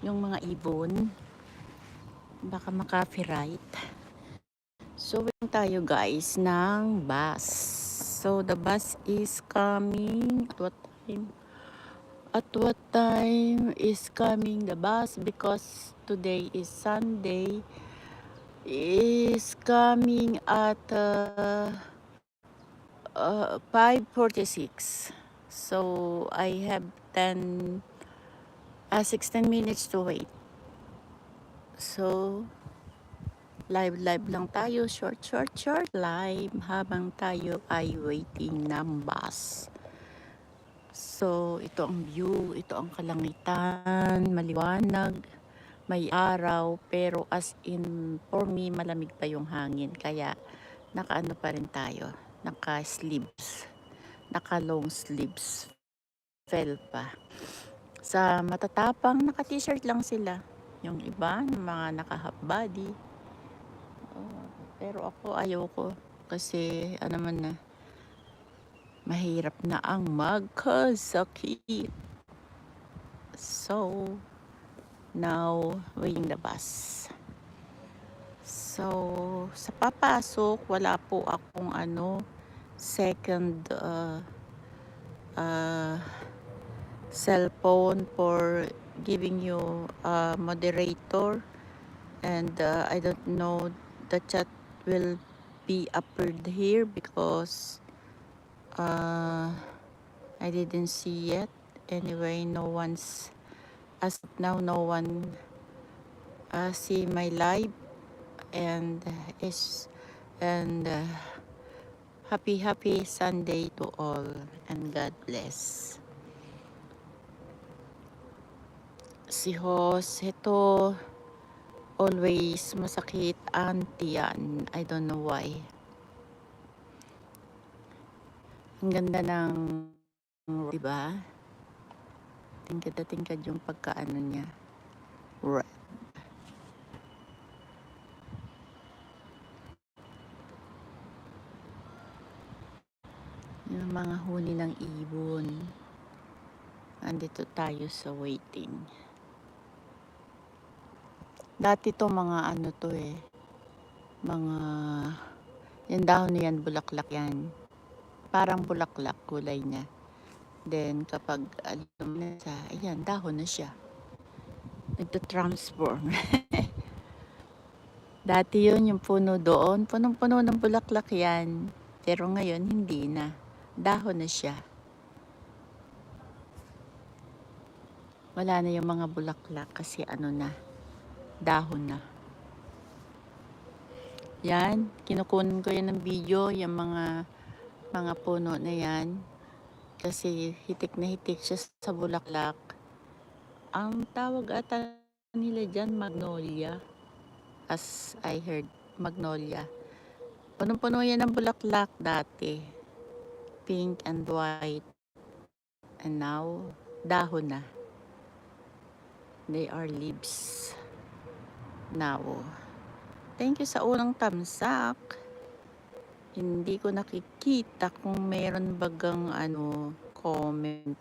yung mga ibon. Baka maka-copyright. So, waiting tayo guys ng bus. So, the bus is coming. At what time? At what time is coming the bus? Because today is Sunday. Is coming at 5:46. So, I have 16 minutes to wait. So, live lang tayo, short live habang tayo ay waiting ng bus. So, ito ang view, ito ang kalangitan, maliwanag, may araw, pero as in, for me, malamig pa yung hangin, kaya nakaano pa rin tayo, naka-sleeves, naka-long sleeves, fell pa. Sa matatapang, naka-t-shirt lang sila. Yung iba, mga naka-half body. Pero ako ayoko kasi man na mahirap na ang magkasakit. So, now waiting the bus. So, sa papasok, wala po akong second cellphone for giving you a moderator, and I don't know the chat will be appeared here because I didn't see yet. Anyway, no one's, as of now, no one see my live, and happy Sunday to all, and God bless. Si Hos, ito always masakit ang tiyan. I don't know why. Ang ganda ng, diba? Tingkad yung pagkaano niya. Red. Yung mga huni ng ibon. Andito tayo sa waiting. Dati to mga mga, yung dahon na yan, bulaklak yan. Parang bulaklak kulay niya. Then kapag alam na sa, ayan, dahon na siya. Nagto-transform. Dati yun, yung puno doon, punong-puno ng bulaklak yan. Pero ngayon, hindi na. Dahon na siya. Wala na yung mga bulaklak kasi na, dahon na. Yan, kinukunan ko yan ng video, yung mga puno na yan. Kasi hitik na hitik siya sa bulaklak. Ang tawag ata nila dyan, magnolia. As I heard, magnolia. Punong-puno yan ng bulaklak dati. Pink and white. And now, dahon na. They are leaves. Now, thank you sa unang tamsak. Hindi ko nakikita kung meron bagang comment.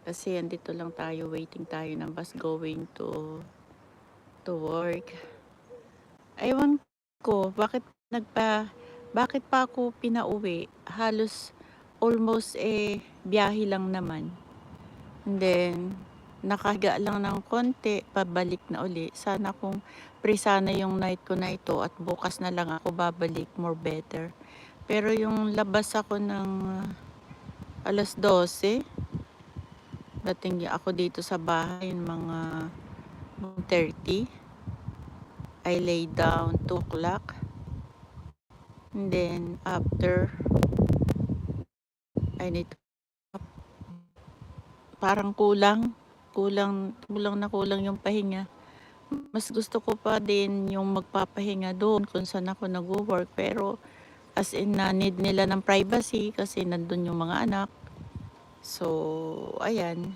Kasi andito lang tayo, waiting tayo ng bus going to work. Ewan ko, bakit pa ako pinauwi? Halos almost biyahe lang naman. And then, nakahiga lang ng konti, pabalik na uli. Sana kung sana yung night ko na ito at bukas na lang ako babalik, more better. Pero yung labas ako ng alas 12, dating ako dito sa bahay mga 1:30. I lay down 2 o'clock. And then after, I need to, parang kulang yung pahinga. Mas gusto ko pa din yung magpapahinga doon kung saan ako nag-work, pero as in na need nila ng privacy kasi nandun yung mga anak. So, ayan.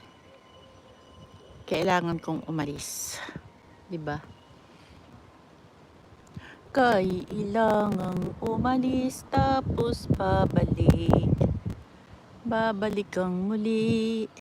Kailangan kong umalis. 'Di ba? Kailangang umalis tapos babalik kang muli.